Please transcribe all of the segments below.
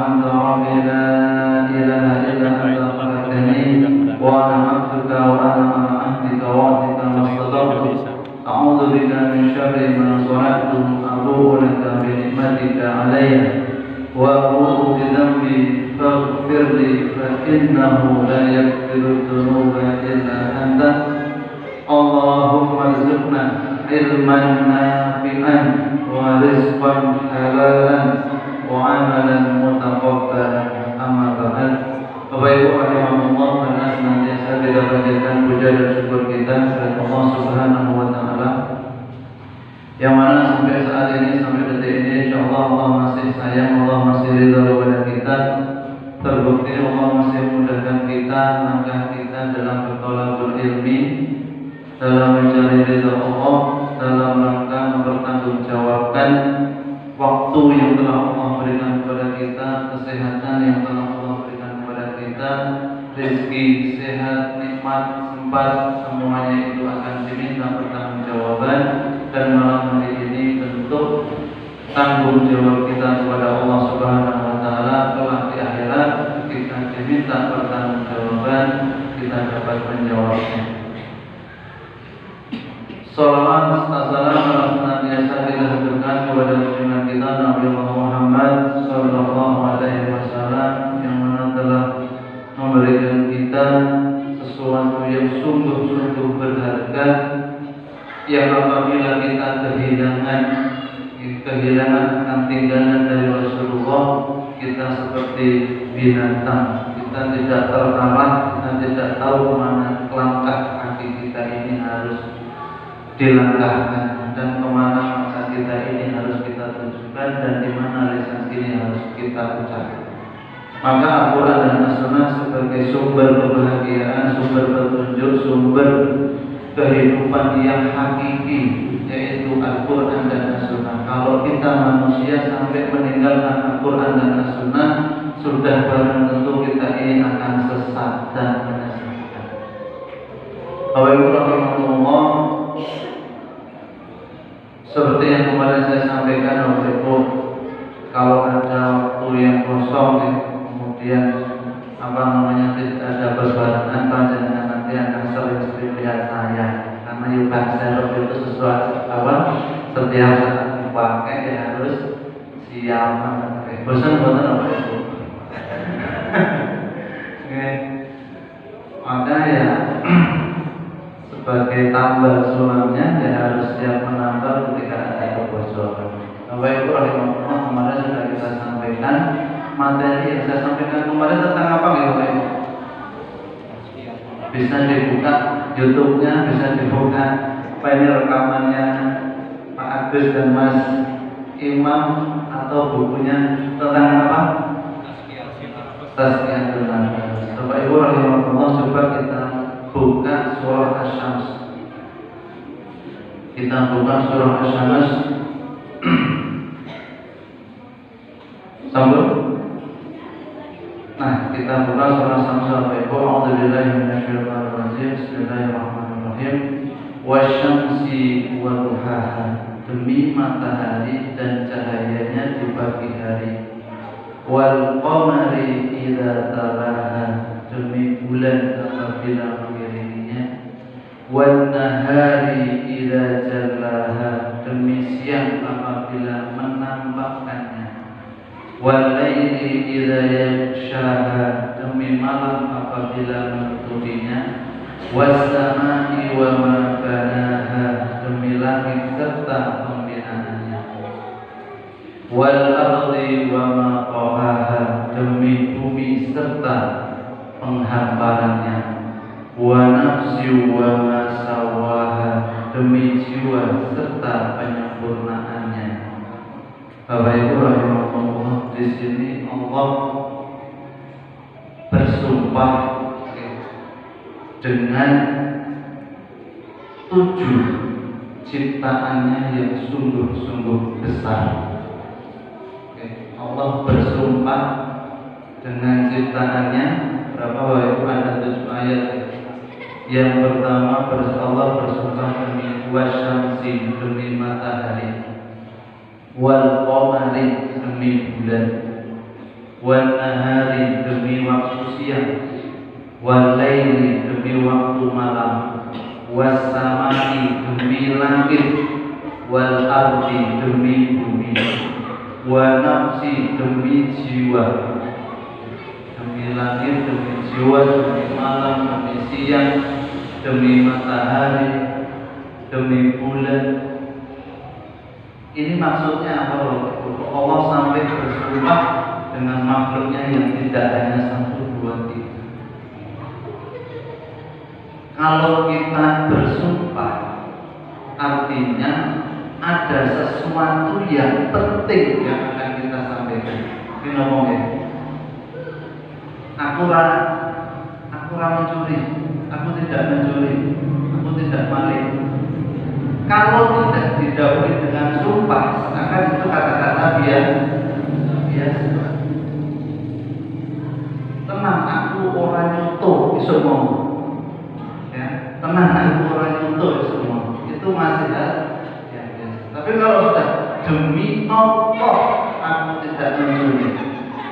أنت ربي لا إله إلا أنت خلقتني وأنا عبدك وأنا على عهدك ووعدك ما استطعت أعوذ بك من شر ما صنعت أبوء لك بنعمتك علي وأبوء بذنبي فاغفر لي فإنه لا يغفر الذنوب إلا أنت اللهم ارزقنا علما نافعا ورزقا حلالا وعملا متقبلا أما بعد. Bapak Ibu rahimahullah, karena senantiasa kita panjatkan puja dan syukur kita kepada Allah Subhanahu wa taala yang mana sampai saat ini, sampai detik ini insyaallah Allah masih sayang, Allah masih ridha kepada kita. Terbukti Allah masih memudahkan kita, langkah kita dalam bertolakul ilmi, dalam mencari ridha Allah, dalam rangka mempertanggungjawabkan waktu yang telah Allah berikan kepada kita, kesehatan yang telah Allah berikan kepada kita, rezeki, sehat, nikmat, sempat, semuanya itu akan diminta pertanggungjawaban. Dan malam hari ini bentuk tanggung jawab kita kepada Allah Subhanahu wa taala telah di akhirat ketika diminta pertanggungjawaban kita dapat menjawabnya. Salawat serta salam senantiasa kita haturkan kepada junjungan kita Nabi Muhammad sallallahu alaihi wasallam yang mana telah memberikan kita sesuatu yang sungguh-sungguh berharga, yang apabila kita kehilangan akan tinggalan dari Rasulullah, kita seperti binatang, kita tidak terarah, kita tidak tahu kemana langkah kaki kita ini harus dilangkahkan dan kemana mata kita ini harus kita tunjukkan dan di mana lisan ini harus kita ucapkan. Maka Al-Quran dan As-Sunnah sebagai sumber kebahagiaan, sumber petunjuk, sumber kehidupan yang hakiki, yaitu Al-Quran dan As-Sunnah. Kalau kita manusia sampai meninggalkan Al-Quran dan As-Sunnah, sudah barang tentu kita ini akan sesat dan menyesatkan. Bapak Ibu rahimahullah, seperti yang kemarin saya sampaikan Bapak Ibu, kalau ada waktu yang kosong, kemudian tidak ada berbarengan, panjenengan nanti akan sering-sering lihat saya, karena yukan serep itu sesuatu setiap saat dipakai ya harus siap. Bosan apa Ibu? Maka ya sebagai tambal sulamnya ya harus siap menambal ketika ada kebocoran. Bapak Ibu rahimahullah, kemarin sudah kita sampaikan materi yang saya sampaikan kemarin tentang apa ya Bapak Ibu? Bisa dibuka YouTube-nya, bisa dibuka apa ini rekamannya Pak Agus dan Mas Imam atau bukunya tentang apa? Tazkiyatul Nafs. Bapak Ibu rahimahullah, coba kita buka surah Asy-Syams. Kita buka surah Asy-Syams. Sambung. Nah, kita buka surah Asy-Syams. Bapak Ibu, a'udzubillahi minasyaitonir rajim. Bismillahirrahmanirrahim. Wasyamsi wa duhaha, demi matahari dan cahayanya di pagi hari. Wal qamari idza talaha, demi bulan apabila mengelilinginya. Wan nahari idza jallaha, demi siang apabila menampakkannya. Wal laili idza yaghshaha, demi malam apabila menutupinya. Was samai wa ma banaha, demi langit serta pembinaannya. Wal ardi wa ma qahaha, demi bumi serta penghamparannya. Wa nafsi wa ma sawaha, demi jiwa serta penyempurnaannya. Bapak Ibu rahimahullah, di sini Allah bersumpah dengan 7 ciptaannya yang sungguh-sungguh besar. Allah bersumpah dengan ciptaannya berapa Bapak Ibu? Ada 7 ayat. Yang pertama Allah bersumpah demi wasyamsi, demi matahari, wal qamari, demi bulan, wan nahari demi waktu siang, wal laili demi waktu malam, was samai demi langit, wal ardi demi bumi, wa nafsi demi jiwa, demi langit, demi jiwa, demi malam, demi siang, demi matahari, demi bulan. Ini maksudnya apa loh? Allah sampai bersumpah dengan makhluknya yang tidak hanya 1, 2, 3. Kalau kita bersumpah, artinya ada sesuatu yang penting yang akan kita sampaikan. Ini ngomong ya. Aku mencuri, aku tidak mencuri, aku tidak maling. Kalau tidak didahului dengan sumpah, seakan itu kata-kata biasa. Tenang, aku orang nyutuh semua. Ya, tenang, aku orang nyutuh semua. Itu masih ya. Tapi kalau sudah demi Allah aku tidak mencuri,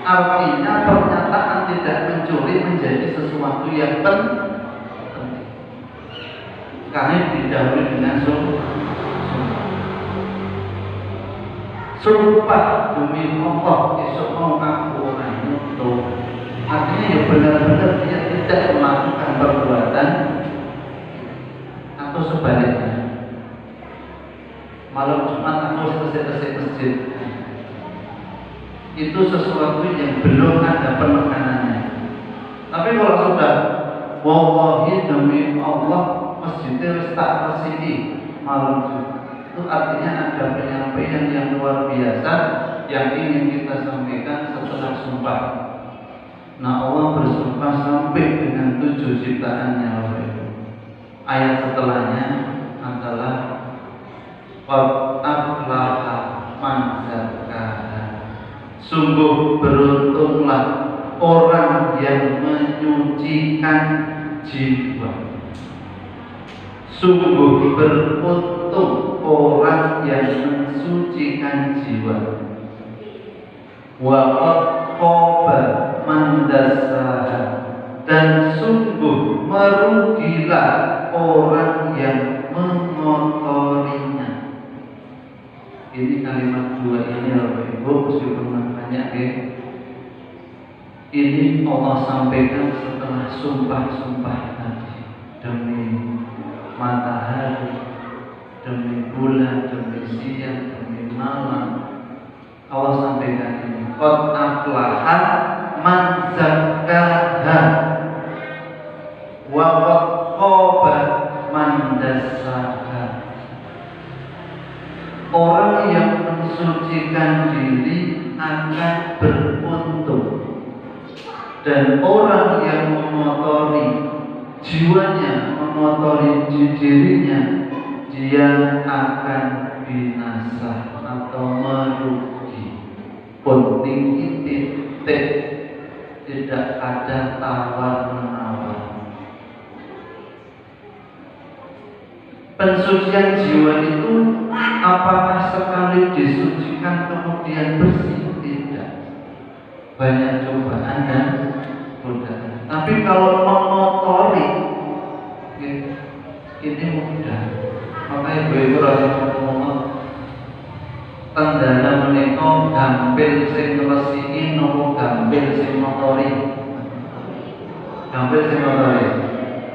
artinya pernyataan tidak mencuri menjadi sesuatu yang penting. Karena didahului dengan sumpah demi Allah, esok mau aku orang nyutuh. Artinya ya benar-benar dia tidak melakukan perbuatan atau sebaliknya. Malam Jumat aku selesai masjid. Itu sesuatu yang belum ada penekanannya. Tapi kalau sudah wallahi demi Allah masjidnya wis tak resiki malam Jumat, itu artinya ada penyampaian yang luar biasa yang ingin kita sampaikan setelah sumpah. Nah, Allah bersumpah sampai dengan 7 ciptaannya. Ayat setelahnya adalah qad aflaha man zakkaha. Sungguh beruntunglah orang yang menyucikan jiwa. Sungguh beruntung orang yang mensucikan jiwa. Wa qad khaba man dassaha. Dan sungguh merugilah orang yang mengotorinya. Ini kalimat 2 ini Bapak Ibu, meskipun banyak ya. Ini Allah sampaikan setelah sumpah-sumpah tadi. Demi matahari, demi bulan, demi siang, demi malam, Allah sampaikan ini. Qad aflaha man zakkaha wa qad khaba man dassaha. Orang yang mensucikan diri akan beruntung, dan orang yang mengotori jiwanya, mengotori dirinya, dia akan binasa atau merugi. Penting titik, tidak ada tawar-menawar. Pensucian jiwa itu apakah sekali disucikan kemudian bersih? Tidak. Banyak cobaan dan godaan. Tapi kalau mengotori, ini mudah. Makanya Ibu rahimahullah, tandana menika gampil sing resiki nopo gampil sing ngotori. Gampil sing ngotori.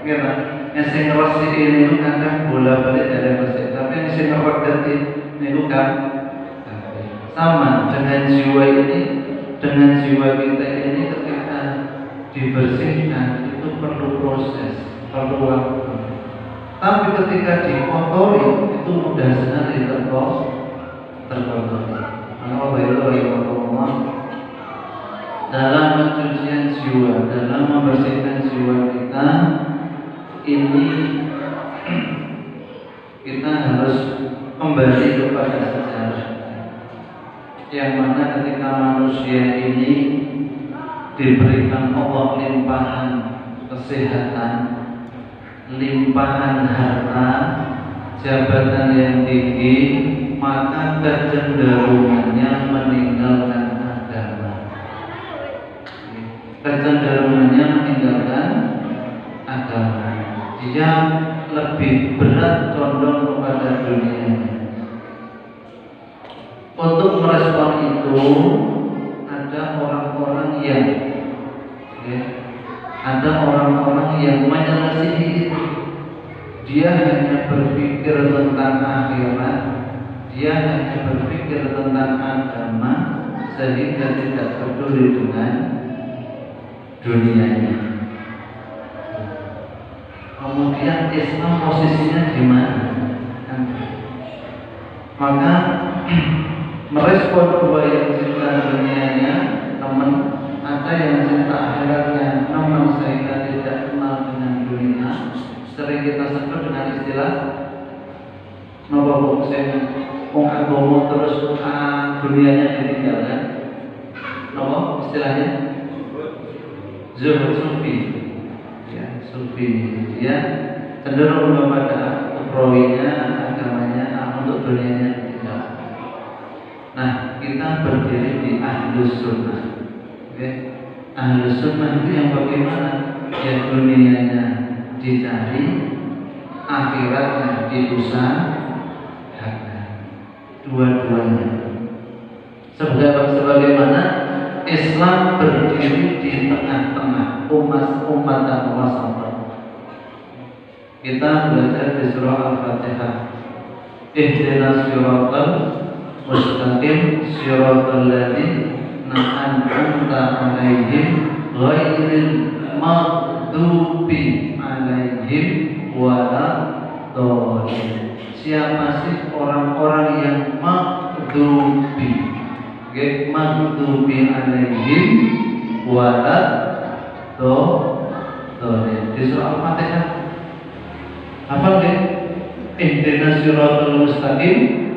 Nggih, Pak. Yang sing resiki niku kadang bola-balik dari masjid, tapi yang sing ngredeti niku kan sama dengan jiwa ini, dengan jiwa kita ini ketika dibersihkan itu perlu proses, perlu waktu. Tapi ketika dikotori itu mudah sekali terkotori. Allah dalam pencucian jiwa, dalam membersihkan jiwa kita ini kita harus kembali kepada sejarah, yang mana ketika manusia ini diberikan Allah limpahan kesehatan, limpahan harta, jabatan yang tinggi, maka kecenderungannya meninggalkan agama. kecenderungannya meninggalkan agama. Dia lebih berat condong kepada dunia. Untuk merespon itu ada orang-orang yang menyelesaikan itu. Dia hanya berpikir tentang akhirat, dia hanya berpikir tentang agama, sehingga tidak peduli dengan dunianya. Kemudian Islam posisinya di mana? Maka merespon dua yang cinta dunianya, namun ada yang cinta akhiratnya, namun sehingga tidak kenal dengan dunia. Sering kita sebut dengan istilah nopo agama terus dunianya ditinggalkan. Nopo istilahnya? Zuhud sufi. Ya, sufi. Dia cenderung kepada ukhrawinya, agamanya, untuk dunianya tidak. Nah, kita berdiri di Ahlus Sunnah. Ahlus Sunnah itu yang bagaimana? Ya, dunianya dicari, akhiratnya diusahakan, dua-duanya. Sebagaimana Islam berdiri di tengah-tengah umat dan wasat. Kita belajar di surah Al-Fatihah. Ihdinas siratal mustaqim siratal ladzina an'amta 'alaihim ghairil maghdubi 'alaihim waladdallin. Siapa sih orang-orang yang maghdubi? Maghdubi 'alaihim waladdallin. Di surah Al-Fatihah. Apa deh? Ihdinas siratal mustaqim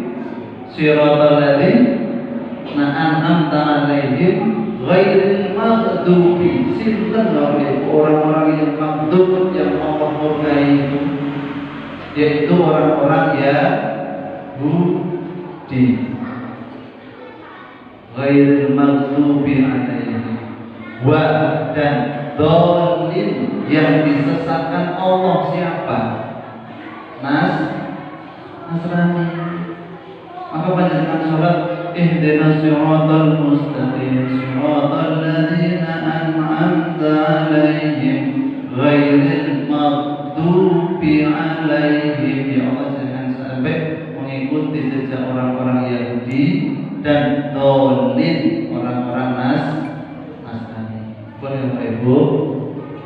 siratal ladzina an'amta 'alaihim ghairil maghdubi. Sinten orang-orang yang maghdub, yang Allah murkai itu, yaitu orang-orang Yahudi. Ghairil maghdubi 'alaihim wa dan dhalin, yang disesatkan Allah siapa? Nasrani. Maka panjenengan salat ihdinas siratal mustaqim siratal ladzina an'amta 'alaihim ghairil maghdubi 'alaihim. Ya Allah, jangan sampai mengikuti jejak orang-orang Yahudi dan dhalin, orang-orang Nasrani. Boleh Ibu?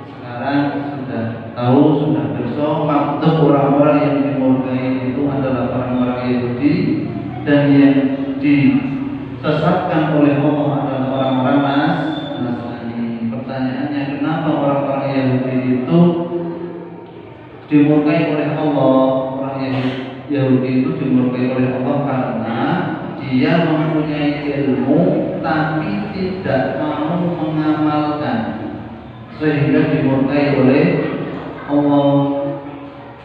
Sekarang sudah tahu, sudah besok maksud orang-orang yang dimurkai itu adalah orang-orang Yahudi, dan yang disesatkan oleh Allah adalah orang-orang Nasrani. Pertanyaannya, kenapa orang-orang Yahudi itu dimurkai oleh Allah? Orang Yahudi itu dimurkai oleh Allah karena dia mempunyai ilmu tapi tidak mau mengamalkan, sehingga dimurkai oleh Allah.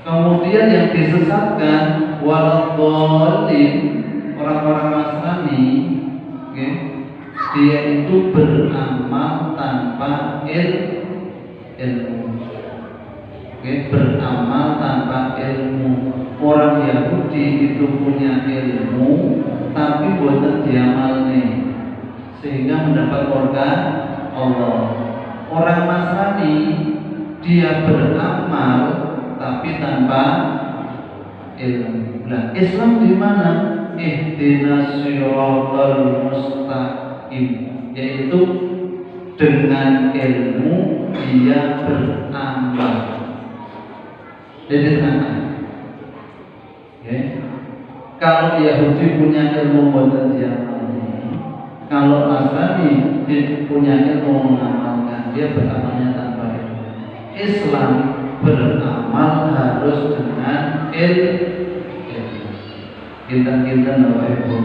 Kemudian yang disesatkan waladdallin, orang-orang Nasrani, dia itu beramal tanpa ilmu. Beramal tanpa ilmu. Orang Yahudi itu punya ilmu tapi buatan diamalnya, sehingga mendapat murka Allah. Orang Nasrani dia beramal tapi tanpa ilmu. Nah, Islam di mana? Ihdinas siratal mustaqim, yaitu dengan ilmu dia beramal. Jadi tengah. Kalau Yahudi punya ilmu buatan diamalnya, kalau Nasrani punya ilmu mengamalkan, dia beramalnya tanpa ilmu. Islam beramal harus dengan ilmu. Kita Bapak Ibu,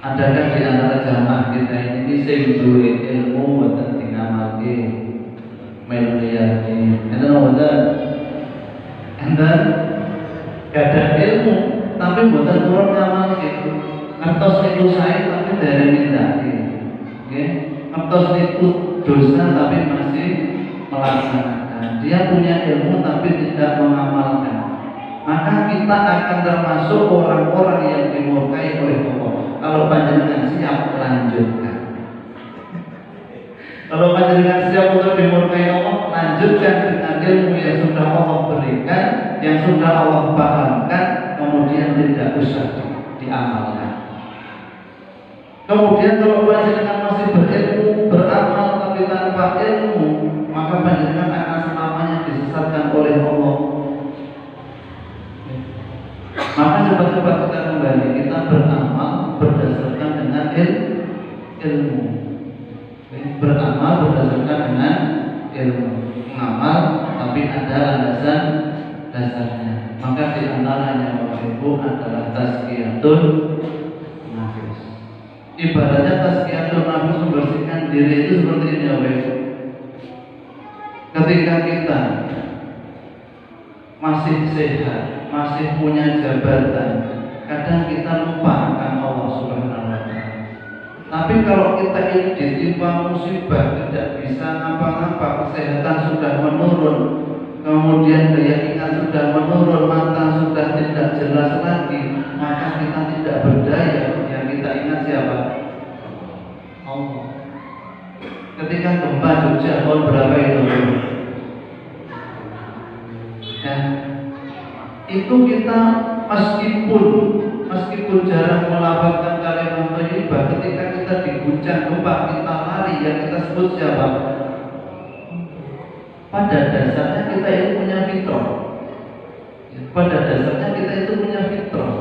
adakah di antara jamaah kita ini sing duwe ilmu buatan ngamalke meliyane? Enten wonten? Enten gadah ilmu tapi buatan turun ngamalke. Ngertos ilmu saya tapi dari nindakake. Nggih. ngetos itu dosa tapi masih melaksanakan. Dia punya ilmu tapi tidak mengamalkan. Maka kita akan termasuk orang-orang yang dimurkai oleh Allah. Kalau panjenengan siap, lanjutkan. Kalau panjenengan siap untuk dimurkai Allah, lanjutkan dengan ilmu yang sudah Allah berikan, yang sudah Allah pahamkan, kemudian tidak usah diamalkan. Kemudian kalau panjenengan masih berilmu, beramal tapi tanpa ilmu, maka panjenengan akan selamanya disesatkan oleh Allah. Maka cepat-cepat kita kembali, kita beramal berdasarkan dengan ilmu. Beramal berdasarkan dengan ilmu. Mengamal tapi ada landasan dasarnya. Maka di antaranya Bapak Ibu adalah tazkiyatun nafs. Ibaratnya tazkiyatun nafs, membersihkan diri itu seperti ini ya Bapak Ibu. Ketika kita masih sehat, masih punya jabatan, kadang kita lupa akan Allah Subhanahu wa Ta'ala. Tapi kalau kita ini ditimpa musibah, tidak bisa ngapa-ngapa, kesehatan sudah menurun, kemudian daya ingat sudah menurun, mata sudah tidak jelas lagi, maka kita tidak berdaya. Yang kita ingat siapa? Allah. Ketika gempa Jogja tahun berapa itu? Ya, itu kita meskipun jarang melafalkan kalimat thayyibah, ketika kita diguncang gempa, kita lari, yang kita sebut siapa? Pada dasarnya kita itu punya fitrah. Pada dasarnya kita itu punya fitrah,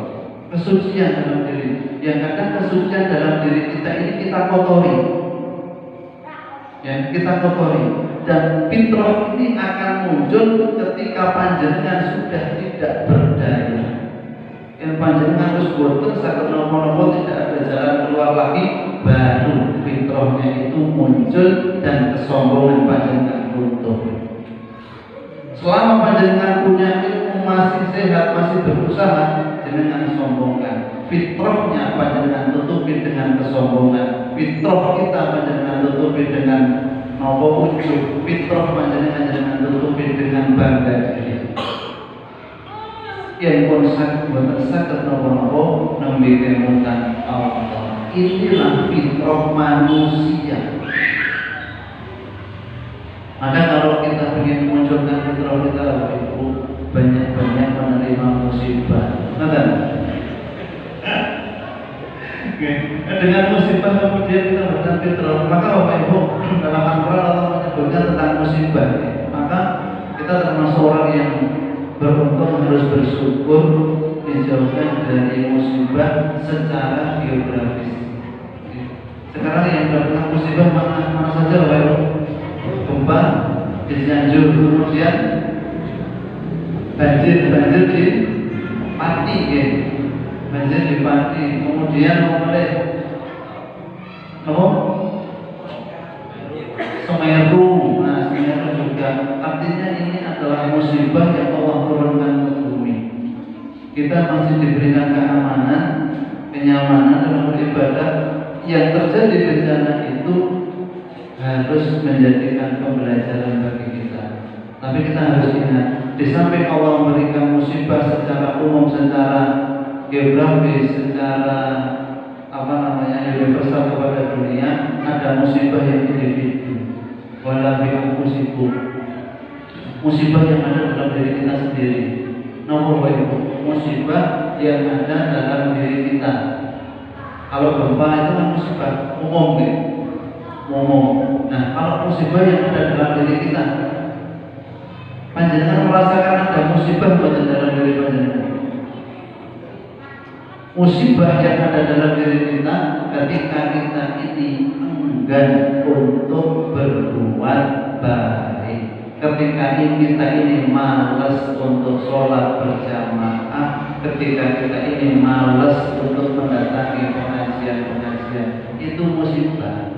kesucian dalam diri. Yang kadang kesucian dalam diri kita ini kita kotori. Ya, kita kotori. Dan fitrah ini akan muncul ketika panjenengan sudah tidak berdaya. Yang panjenengan harus boten sakit nopo-nopo, tidak ada jalan keluar lagi, baru fitrahnya itu muncul dan kesombongan panjenengan runtuh. Selama panjenengan punya ilmu, masih sehat, masih berusaha, jangan sombongkan. Fitrahnya panjenengan tutupi dengan kesombongan. Fitrah kita panjenengan tutupi dengan nopo ujub. Fitrah panjenengan jangan tutupi dengan bangga diri. Yang pun sakit nopo-nopo nembe kemutan Allah. Inilah fitrah manusia. Maka kalau kita ingin munculkan fitrah kita, Ibu, banyak-banyak menerima musibah. Betul? Dengan musibah kemudian kita berikan fitrah. Maka Bapak Ibu, dalam Al-Quran Allah menyebutkan tentang musibah. Maka kita termasuk orang yang beruntung, harus bersyukur dijauhkan dari musibah secara geografis. Sekarang yang mendapatkan musibah mana saja Bapak Ibu? Gempa di Cianjur, kemudian banjir di Pati, banjir di Pati, kemudian oleh Semeru, Semeru juga. Artinya ini adalah musibah yang Allah turunkan ke bumi. Kita masih diberikan keamanan, kenyamanan dalam beribadah. Yang terjadi bencana itu harus menjadikan pembelajaran bagi kita. Tapi kita harus ingat, di samping Allah memberikan musibah secara umum, secara geografis, secara universal kepada dunia, ada musibah yang individu. Walabi anfusikum, musibah yang ada dalam diri kita sendiri. Nomor baik, musibah yang ada dalam diri kita. Kalau gempa itu kan musibah umum, umum. Nah, kalau musibah yang ada dalam diri kita, panjenengan merasakan ada musibah dalam diri panjenengan. Musibah yang ada dalam diri kita ketika kita ini enggan untuk berbuat baik, ketika kita ini malas untuk sholat berjamaah, ketika kita ini malas untuk mendatangi pengajian-pengajian, itu musibah.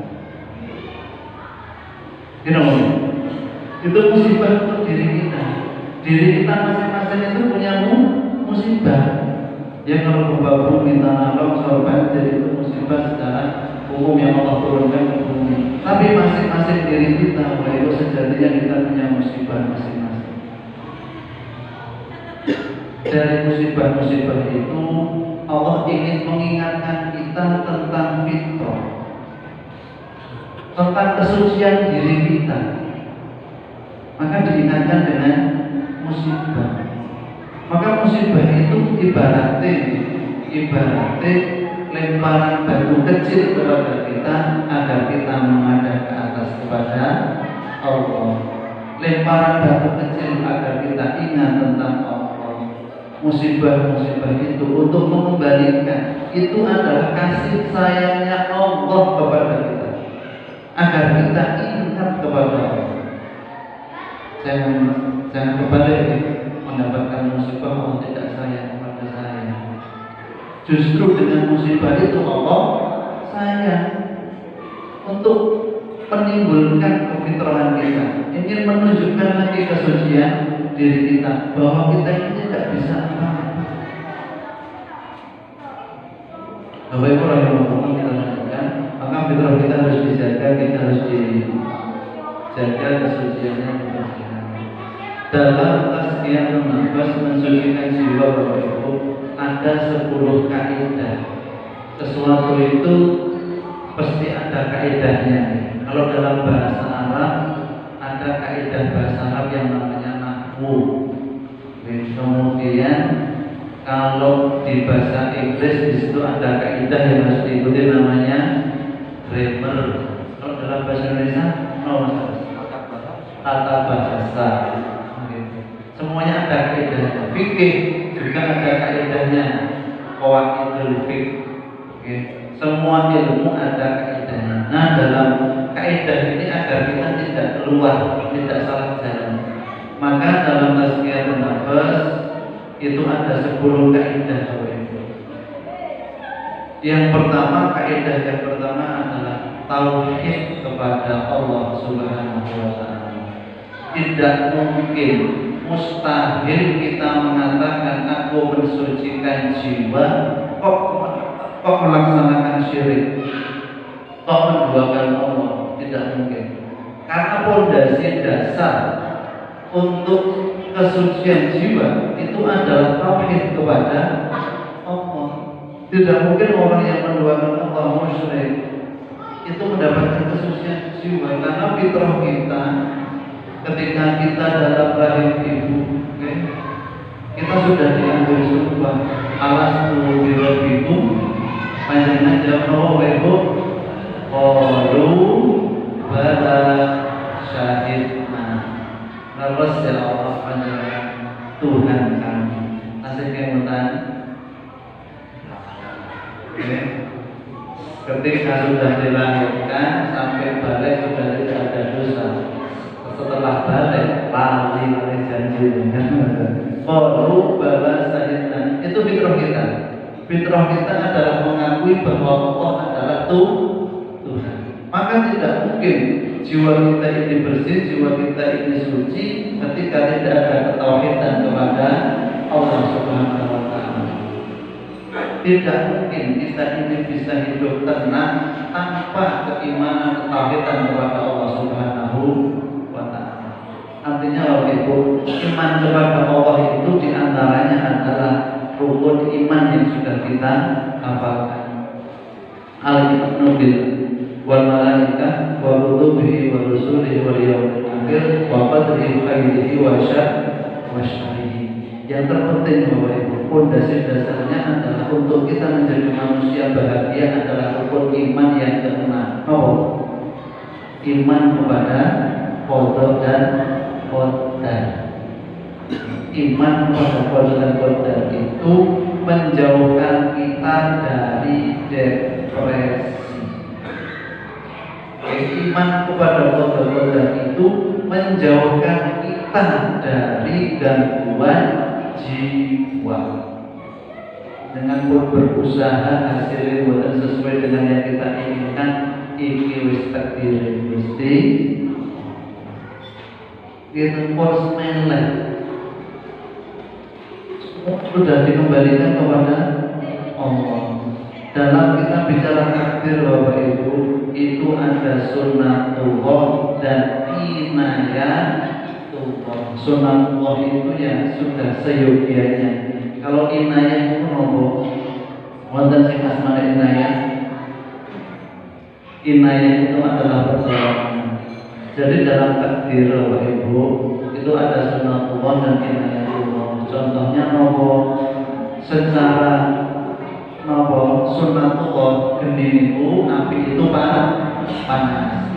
Itu musibah untuk diri kita. Diri kita masing-masing itu punya musibah. Ya, kalau gempa bumi, tanah longsor, banjir, itu musibah secara umum yang Allah turunkan ke bumi. Tapi dari musibah-musibah itu Allah ingin mengingatkan kita tentang fitrah, tentang kesucian diri kita. Maka diingatkan dengan musibah. Maka musibah itu ibaratnya lemparan batu kecil kepada kita agar kita menghadap ke atas kepada Allah. Lemparan batu kecil agar kita ingat tentang Allah. Musibah-musibah itu untuk mengembalikan, itu adalah kasih sayangnya Allah kepada kita, agar kita ingat kepada Allah. Jangan kebalik mendapatkan musibah Allah tidak sayang kepada saya. Justru dengan musibah itu Allah sayang untuk menimbulkan kefitrahan kita, ingin menunjukkan lagi kesucian diri kita, bahwa kita ini tidak bisa apa-apa. Bapak Ibu rahimahullah, kita lanjutkan. Maka fitrah kita harus dijaga, kita harus dijaga kesuciannya, kebersihannya. Dalam tazkiyatun nafas, mensucikan jiwa, Bapak Ibu, ada 10 kaidah. Sesuatu itu pasti ada kaidahnya. Kalau dalam bahasa Arab ada kaidah bahasa Arab yang namanya nahwu. Kemudian kalau di bahasa Inggris di situ ada kaidah yang harus diikuti namanya grammar. Kalau dalam bahasa Indonesia tata bahasa. Semuanya ada kaidahnya. Fikih juga ada kaidahnya. Qawaidul fikih. Semua ilmu ada kaidahnya. Nah, dalam kaidah ini agar kita tidak keluar, tidak salah jalan, maka dalam tazkiyatun nafas itu ada 10 kaidah. Yang pertama, kaidah yang pertama adalah tauhid kepada Allah Subhanahu wa taala. Tidak mungkin, mustahil kita mengatakan aku mensucikan jiwa kok melaksanakan syirik, kok menduakan Allah. Tidak mungkin, karena pondasi dasar untuk kesucian jiwa itu adalah tauhid kepada Allah. Tidak mungkin orang yang menduakan Allah musyrik itu mendapatkan kesucian jiwa, karena fitrah kita ketika kita dalam rahim ibu, kita sudah diambil sumpah alastu birabbikum, panjenengan jawab ibu, qalu bala syahidna, terus ya Allah panjenengan Tuhan kami. Nasib kemutan, ketika sudah dilahirkan sampai balik sudah tidak ada dosa. Setelah balik lari janji. Qalu bala syahidna, itu fitrah kita. Fitrah kita adalah mengakui bahwa Allah adalah Tuhan. Maka tidak mungkin jiwa kita ini bersih, jiwa kita ini suci ketika tidak ada ketauhidan kepada Allah Subhanahu wa taala. Tidak mungkin kita ini bisa hidup tenang tanpa keimanan ketauhidan kepada Allah Subhanahu wa taala. Artinya waktu itu iman kepada Allah itu diantaranya adalah rukun iman yang sudah kita hafalkan. Al-Iman bil wal malaikah wa kutubihi wa rusulihi wal yaumil akhir wa qadri khairihi wa syarrihi. Yang terpenting Bapak Ibu, pondasi dasarnya adalah untuk kita menjadi manusia bahagia adalah rukun iman yang keenam. Iman kepada qada dan qadar. Iman kepada qada dan qadar itu menjauhkan kita dari depresi. Iman kepada qadar itu menjauhkan kita dari gangguan jiwa. Dengan berusaha hasilnya buatan sesuai dengan yang kita inginkan, iki wis takdir Gusti. Kita pos melek sudah dikembalikan kepada Allah. Dalam kita bicara takdir Bapak Ibu, itu ada sunnatullah dan inayatullah. Sunnatullah itu yang sudah seyogianya, Kalau inayah itu nopo, wonten sing asmane inayah. Inayah itu adalah pertolongan. Jadi dalam takdir Bapak Ibu itu ada sunatullah dan inayatullah. Contohnya nopo, secara nopo sunatullah gendiniku api itu panas.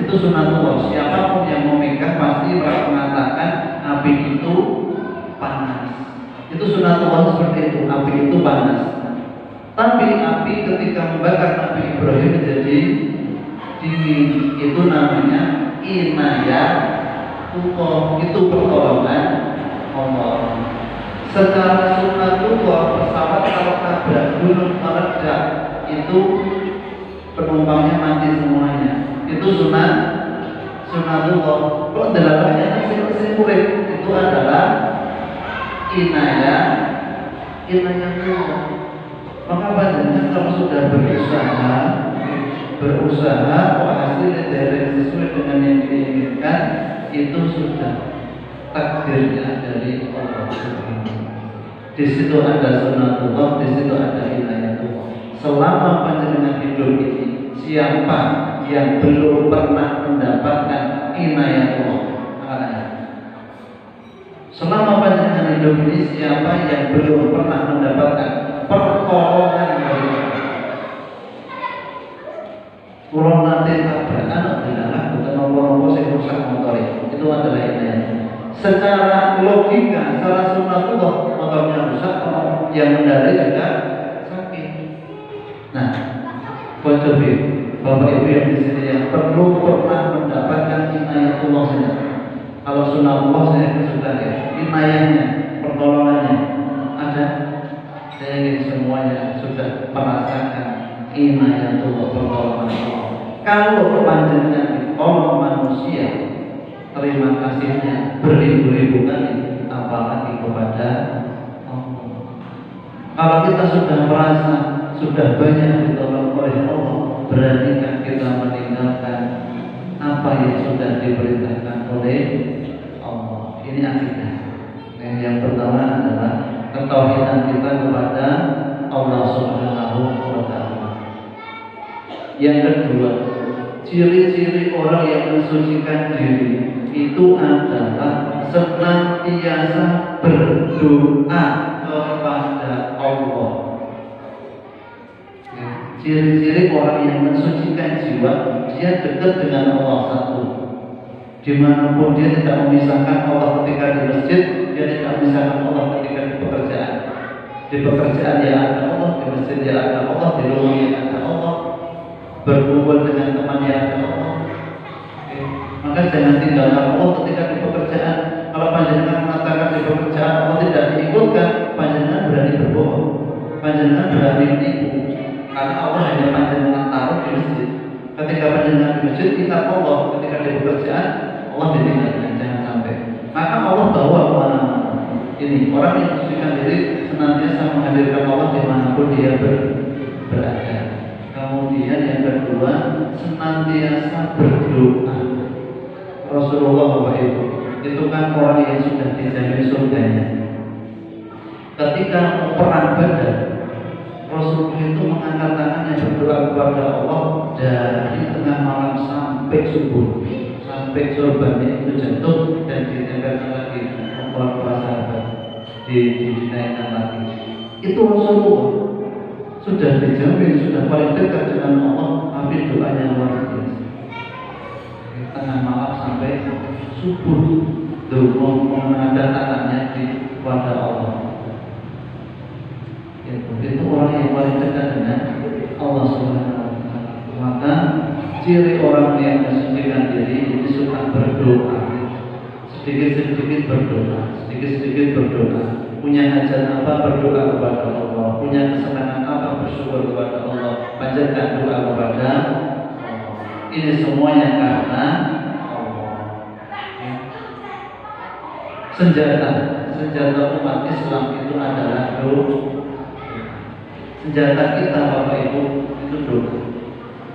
Itu sunatullah. Siapapun yang memegang pasti mengatakan api itu panas. Itu sunatullah seperti itu, api itu panas. Tapi api ketika membakar Nabi Ibrahim menjadi dingin, itu namanya inayatullah, itu pertolongan Allah. Secara sunatullah, pesawat kalau tabrak gunung meledak itu penumpangnya mati semuanya. Itu sunatullah. Kalau dalamnya masih murid, itu adalah inayatullah. Maka banyak kalau sudah berusaha hasilnya dari sesuai dengan yang diinginkan, itu sudah takdirnya dari Allah. Di situ ada sunatullah, di situ ada inayatullah. Selama panjenengan hidup ini, siapa yang belum pernah mendapatkan inayatullah? Selama panjenengan hidup ini, siapa yang belum pernah mendapatkan pertolongan dari Allah? Kalau nanti tabrakan adalah bukan nomor-nomor yang rusak motor itu adalah inayat. Secara logika, secara sunatullah, motornya rusak, yang mendarat juga sakit. Nah, coba Bapak Ibu yang di sini yang perlu pernah mendapatkan inayatullah saja. Kalau sunatullah saya sudah ya, inayatnya, pertolongannya ada. Saya ingin semuanya sudah merasakan inayatullah, pertolongan Allah. Kalau panjenengan ditolong manusia, terima kasihnya beribu-ribu kali, apalagi kepada Allah. Kalau kita sudah merasa sudah banyak ditolong oleh Allah, beranikah kita meninggalkan apa yang sudah diperintahkan oleh Allah? Ini akidah. Yang pertama adalah ketauhidan kita kepada Allah Subhanahu wa Ta'ala. Yang kedua, ciri-ciri orang yang mensucikan diri itu adalah senantiasa berdoa kepada Allah. Ciri-ciri orang yang mensucikan jiwa, dia dekat dengan Allah satu. Dimanapun dia tidak memisahkan Allah ketika di masjid, dia tidak memisahkan Allah ketika di pekerjaan. Di pekerjaan dia ada Allah, di masjid dia ada Allah, di rumah dia ada Allah, berkumpul dengan teman dia ada Allah. Maka jangan tinggalkan Allah ketika di pekerjaan. Kalau panjenengan mengatakan di pekerjaan Allah tidak diikutkan, panjenengan berani berbohong, panjenengan berani menipu. Karena Allah hanya panjenengan taruh di masjid. Ketika panjenengan di masjid, kita Allah. Ketika di pekerjaan, Allah ditinggalkan, jangan sampai. Maka Allah bawa kemana-mana. Ini orang yang mensucikan diri senantiasa menghadirkan Allah dimanapun dia berada. Kemudian yang kedua, senantiasa berdoa. Rasulullah SAW itu kan orang yang sudah dijamin surganya. Ketika perang Badar, Rasulullah itu mengangkat tangannya berdoa kepada Allah dari tengah malam sampai subuh, sampai sorbannya itu jatuh dan ditempelkan lagi para sahabat, dinaikkan lagi. Itu Rasulullah sudah dijamin, sudah paling dekat dengan Allah, tapi doanya luar biasa. Tengah malam sampai subuh, mengangkat tangannya kepada Allah. Itu orang yang paling dekat dengan Allah Subhanahu wa Ta'ala. Maka ciri orang yang mensucikan diri itu suka berdoa, sedikit-sedikit berdoa, sedikit-sedikit berdoa. Punya hajat apa, berdoa kepada Allah. Punya kesenangan apa, bersyukur kepada Allah. Panjatkan doa kepada Allah. Ini semuanya karena Allah. Senjata umat Islam itu adalah doa. Senjata kita Bapak Ibu itu doa.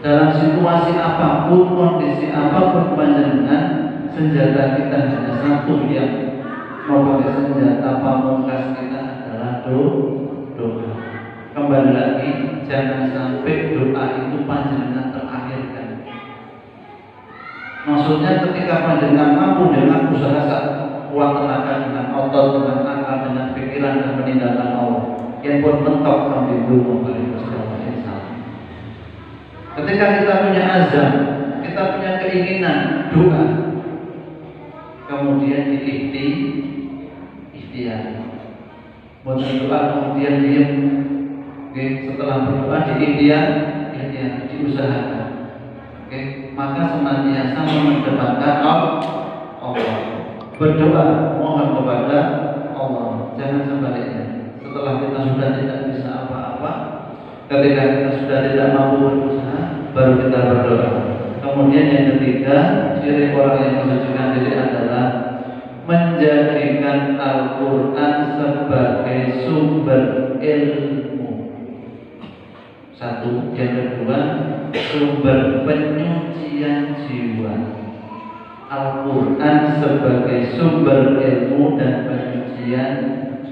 Dalam situasi apapun, kondisi apapun panjenengan, senjata kita hanya satu yang mau pakai senjata pamungkas kita adalah doa. doa. Kembali lagi, jangan sampai doa itu panjenengan terakhirkan. Maksudnya ketika panjenengan mampu dengan usaha kuat tenaga, dengan otot, dengan akal, dengan pikiran dan penindakan Allah, yang pun mentok sampai dulu kembali ke insan. Ketika kita punya azam, kita punya keinginan doa, kemudian ikhtiar. Buat doa kemudian diam. Oke, setelah berdoa ikhtiar, diusahakan. Oke, maka senantiasa mengedepankan Allah. Berdoa mohon kepada Allah, jangan sebaliknya. Setelah kita sudah tidak bisa apa-apa, ketika kita sudah tidak mampu berusaha, baru kita berdoa. Kemudian yang ketiga, ciri orang yang mensucikan diri adalah menjadikan Al-Quran sebagai sumber ilmu. Satu, yang kedua, sumber penyucian jiwa. Al-Quran sebagai sumber ilmu dan penyucian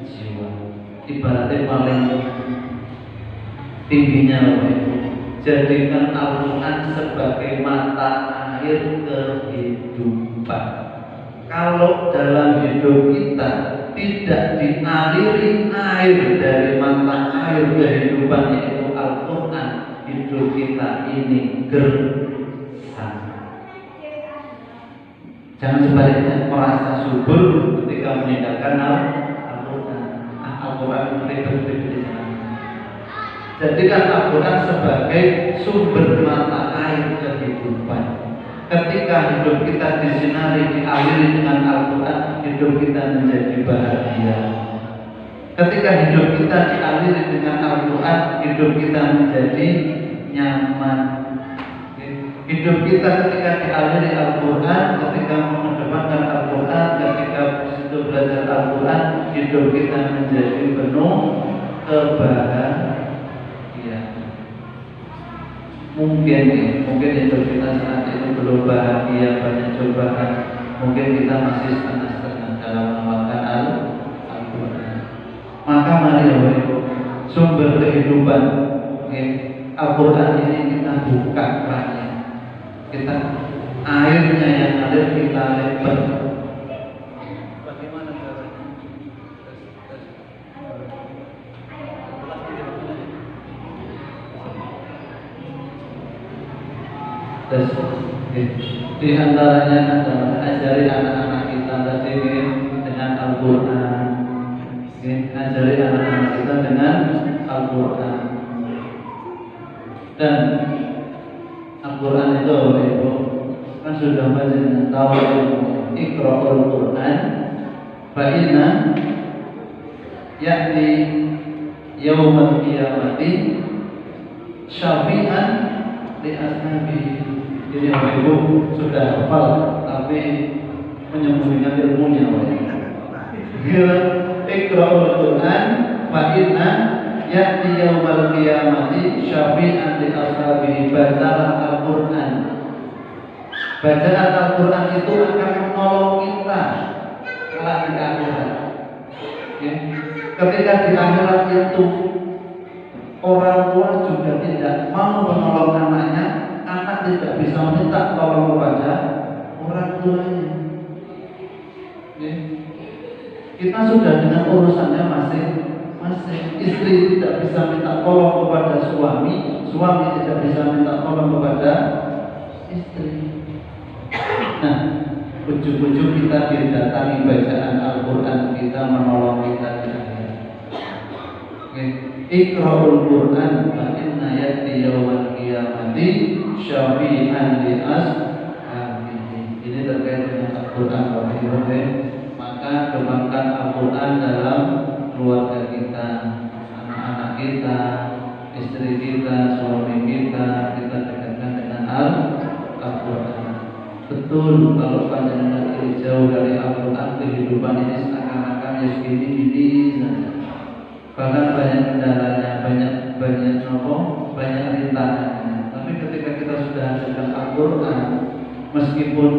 jiwa. Ibaratnya paling tingginya loh itu. Jadikan Al-Quran sebagai mata air kehidupan. Kalau dalam hidup kita tidak dialiri air dari mata air kehidupan yaitu Al-Quran, hidup kita ini gersang. Jangan sebaliknya merasa subur ketika meninggalkan Al-Quran. Al-Quran itu ribet-ribet di sana. Jadikan Al-Quran sebagai sumber mata air kehidupan. Ketika hidup kita disinari, dialiri dengan Al-Quran, hidup kita menjadi bahagia. Ketika hidup kita dialiri dengan Al-Quran, hidup kita menjadi nyaman. Hidup kita ketika dialiri Al-Quran, ketika mengedepankan Al-Quran, ketika itu belajar Al-Quran, hidup kita menjadi penuh kebahagiaan. Mungkin hidup kita saat ini belum bahagia, banyak cobaan. Mungkin kita masih setengah-setengah dalam mengamalkan Al-Quran. Maka mari sumber kehidupan Al-Quran ini kita buka kerannya. Kita airnya yang ada kita lebar. Bagaimana caranya? Di antaranya adalah ajari anak-anak kita tadi dengan Al-Quran. Ajari anak-anak kita dengan Al-Quran. Dan Al-Quran itu Ibu kan sudah banyak tahu Iqra'ul Quran fa inna ya'ti yaumal qiyamati syafi'an li ashabi. Jadi Ibu sudah hafal tapi menyembunyikan ilmunya. Iqra'ul Quran fa inna ya'ti yaumal qiyamati syafi'an li ashabihi. Bacalah Al-Quran. Bacaan Al-Quran itu akan menolong kita kelak di akhirat. Ketika di akhirat itu orang tua juga tidak mau menolong anaknya, anak tidak bisa minta tolong kepada orang tuanya. Kita sudah dengan urusannya masing-masing. Istri tidak bisa minta tolong kepada suami, suami tidak bisa minta tolong kepada istri. Nah, ujung-ujung kita didatangi bacaan Al-Quran, kita menolong kita di akhirat. Iqra'ul Quran fa inna ya'ti yaumal qiyamati syafi'an li ashabihi. Ini terkait dengan Al-Quran. Maka kembangkan Al-Quran dalam keluarga kita, anak-anak kita, istri kita, suami kita dekatkan dengan Al-Quran. Betul, kalau panjenengan ini jauh dari Al-Quran, kehidupan ini seakan-akan ya segini-gini saja. Bahkan banyak kendalanya, banyak rintangannya. Tapi ketika kita sudah hadirkan Al-Quran, meskipun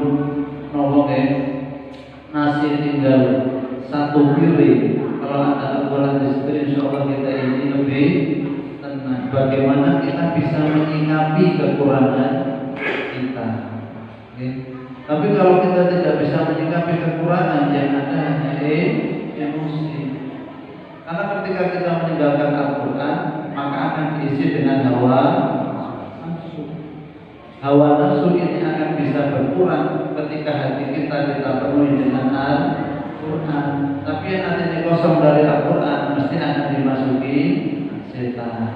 nasi tinggal satu piring, kalau ada Al-Quran di situ, insya Allah kita ini lebih tenang. Bagaimana kita bisa menyikapi kekurangan kita. Okay. Tapi kalau kita tidak bisa menyikapi kekurangan, yang ada hanya emosi. Karena ketika kita meninggalkan Al-Quran, maka akan diisi dengan hawa nafsu. Hawa nafsu ini akan bisa berkurang ketika hati kita penuhi dengan Al-Quran. Tapi yang hatinya kosong dari Al-Quran mesti akan dimasuki setan.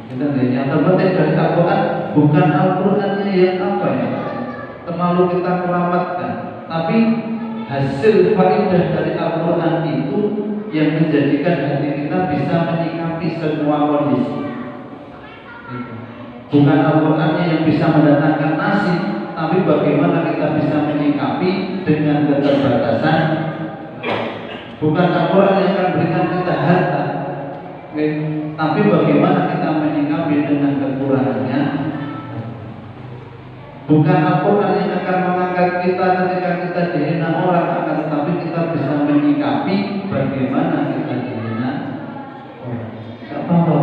Yang terpenting dari Al-Quran bukan Al-Qurannya yang apa ya, terlalu kita keramatkan, tapi hasil faidah dari Al-Quran itu yang menjadikan hati kita bisa menyikapi semua kondisi. Bukan Al-Qurannya yang bisa mendatangkan nasib, tapi bagaimana kita bisa menyikapi dengan keterbatasan. Bukan Al-Quran yang akan berikan kita harta, tapi bagaimana kita menyikapi dengan kekurangannya. Bukan Al-Quran yang akan mengangkat kita ketika kita dihina orang, akan tetapi kita bisa menyikapi bagaimana kita dihina orang. Apa-apa,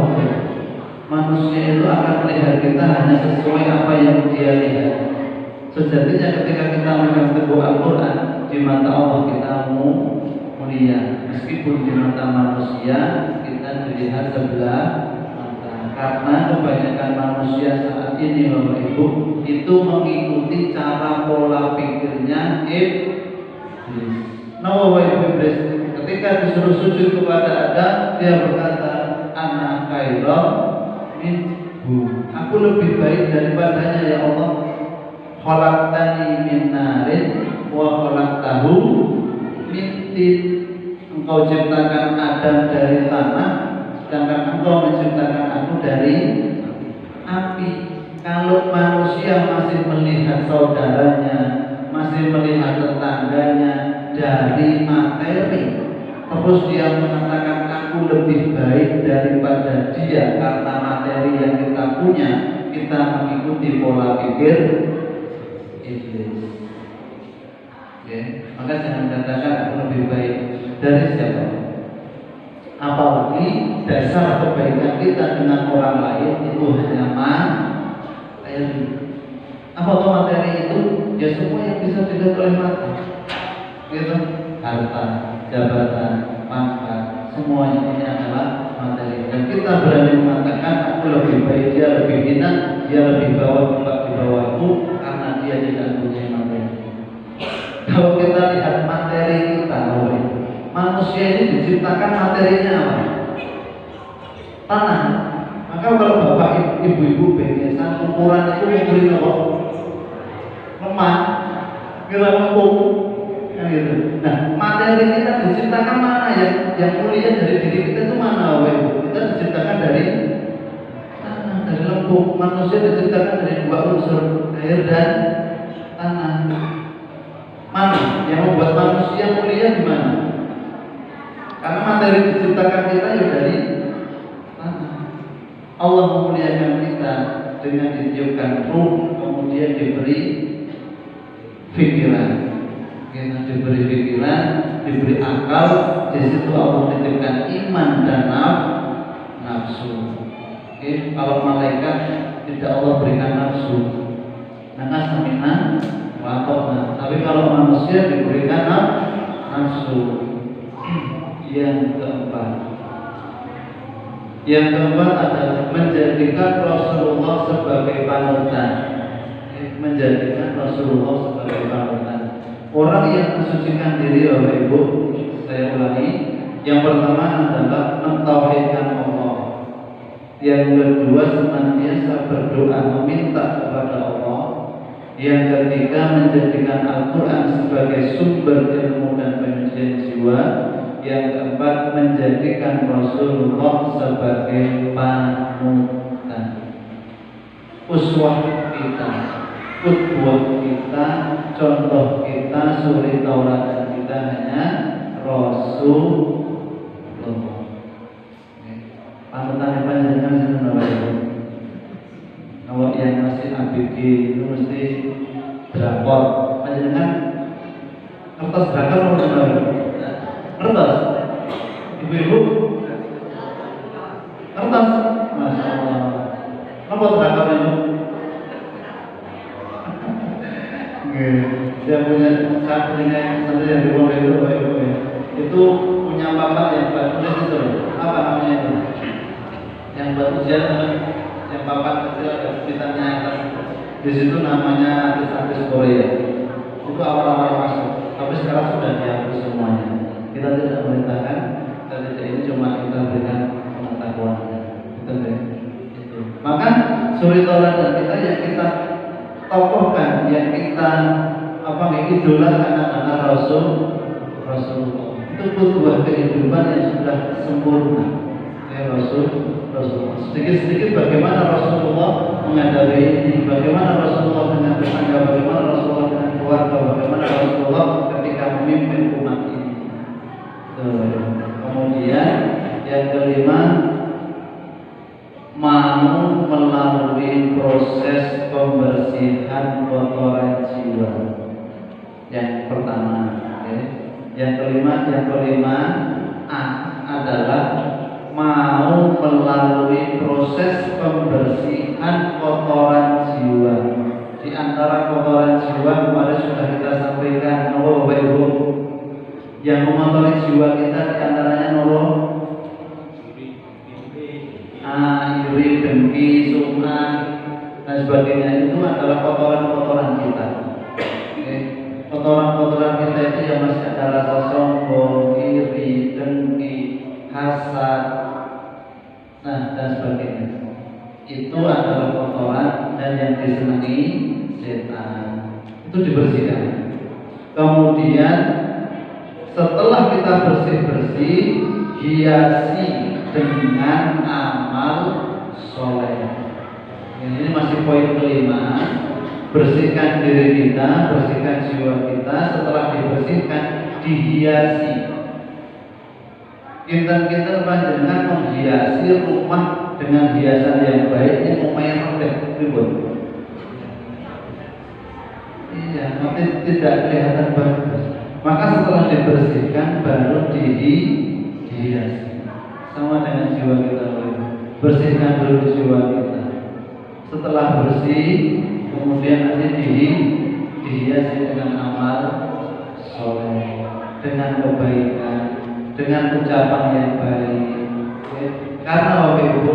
manusia itu akan melihat kita hanya sesuai apa yang dia lihat. Sejatinya ketika kita memegang teguh Al-Quran, di mata Allah kita mulia, meskipun di mata manusia kita dilihat sebelah mata. Karena kebanyakan manusia saat ini, Bapak Ibu, itu mengikuti cara pola pikirnya iblis. Iblis ketika disuruh sujud kepada Adam, dia berkata, ana khairum minhu, aku lebih baik daripadanya ya Allah. Khalaqtani min narin wa khalaqtahu min tin. Engkau ciptakan Adam dari tanah, sedangkan engkau menciptakan aku dari api. Kalau manusia masih melihat saudaranya, masih melihat tetangganya dari materi, terus dia mengatakan aku lebih baik daripada dia karena materi yang kita punya, kita mengikuti pola pikir iblis. Maka jangan katakan aku lebih baik dari siapa. Apalagi dasar kebaikan kita dengan orang lain itu hanya materi. Apa tuh materi itu? Ya semua yang bisa dilihat oleh mata, gitu. Harta, jabatan, pangkat, semuanya ini adalah materi. Dan kita berani mengatakan aku lebih baik, dia lebih hina, dia lebih bawah di bawahku karena dia tidak punya materi. Kalau kita lihat materi kita, manusia ini diciptakan materinya apa? Tanah. Maka kalau bapak ibu-ibu biasa ukuran itu ngukurin apa? Lemah, kira lempung, kan gitu. Nah, materi kita diciptakan mana yang mulia dari diri kita itu mana? Kita diciptakan dari tanah, dari lempung. Manusia diciptakan dari dua unsur, air dan tanah. Mana yang membuat manusia mulia di mana? Karena materi diciptakan kita ya dari tanah. Allah memuliakan kita dengan ditiupkan ruh, kemudian diberi pikiran. Kita diberi pikiran, diberi akal. Di situ Allah menitipkan iman dan nafsu. Kalau malaikat tidak Allah berikan nafsu, maka sami'na wa ata'na. Tapi kalau manusia diberikan nafsu. Yang keempat adalah menjadikan Rasulullah sebagai panutan. Menjadikan Rasulullah sebagai panutan. Orang yang mensucikan diri, Bapak Ibu, saya ulangi. Yang pertama adalah mentauhidkan Allah. Yang kedua senantiasa berdoa meminta kepada Allah. Yang ketiga menjadikan Al-Quran sebagai sumber ilmu dan penyucian jiwa. Yang keempat menjadikan Rasulullah sebagai panutan, uswah kita, qudwah kita, contoh kita, suri tauladan kita hanya Rasulullah. Panutan panjenengan sinten? Kalau yang masih ABG itu mesti drakor. Panjenengan kertas drakor ngertos? Ibu-ibu kertas, masya Allah. Apa terakhir itu? Dia punya sampingnya satu yang diboleh itu, itu punya papan yang buat tulis itu, apa namanya itu? Yang buat ujian, yang papan kecil ada tulisannya atas. Di situ namanya artis-artis Korea. Itu awal-awal masuk, tapi sekarang sudah dihapus semuanya. Kita tidak memerintahkan, kita ini cuma kita berikan pengetahuan. Maka suri tauladan kita yang kita tokohkan, yang kita idolakan adalah Rasulullah. Itu butuh kehidupan yang sudah sempurna. Rasulullah. Sedikit-sedikit bagaimana Rasulullah menghadapi ini, bagaimana Rasulullah dengan tetangga, bagaimana Rasulullah dengan keluarga, bagaimana Rasulullah ketika memimpin umat ini. Kemudian yang kelima, mau melalui proses pembersihan kotoran jiwa. Yang pertama, yang kelima adalah mau melalui proses pembersihan kotoran jiwa. Di antara kotoran jiwa kemarin sudah kita sampaikan, Bapak Ibu, yang mengotori jiwa kita di antaranya iri, dengki, sum'ah, dan sebagainya. Itu adalah kotoran-kotoran kita. Kotoran-kotoran kita itu yang masih ada rasa sombong, iri, dengki, hasad, dan sebagainya. Itu adalah kotoran dan yang disenangi setan. Itu dibersihkan. Kemudian setelah kita bersih-bersih, hiasi dengan amal soleh. Ini masih poin kelima. Bersihkan diri kita, bersihkan jiwa kita. Setelah dibersihkan, dihiasi. Kita panjenengan menghiasi rumah dengan hiasan yang baik. Ini rumah yang pendek, ribut. Iya, nanti tidak kelihatan bagus. Maka setelah dibersihkan, baru dihiasi. Sama dengan jiwa kita, bersihkan dulu jiwa kita. Setelah bersih, kemudian nanti dihiasi dengan amal soleh, dengan kebaikan, dengan ucapan yang baik. Karena Bapak Ibu,